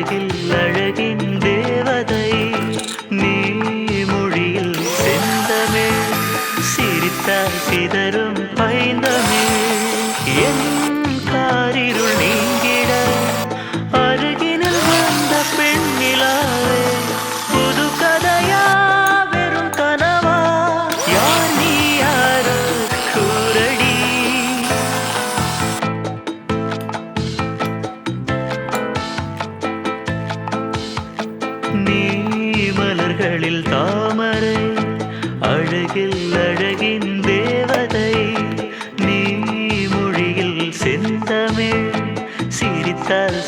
அழகில் அழகின் தேவதை நீ மொழியில் செந்தமிழ் சிரித்தால் சிதறும் பைந்தமிழ் என் காரிருள் நீங்கிட அருகினில் வந்த பெண்ணிலாவே புது கதையா வெறும் கனவா யார் நீ யாரோ கூரடி நீ மலர்களில் தாமரை அழகில் அழகின் தேவதை நீ மொழியில் செந்தமிழ் சிரித்தால்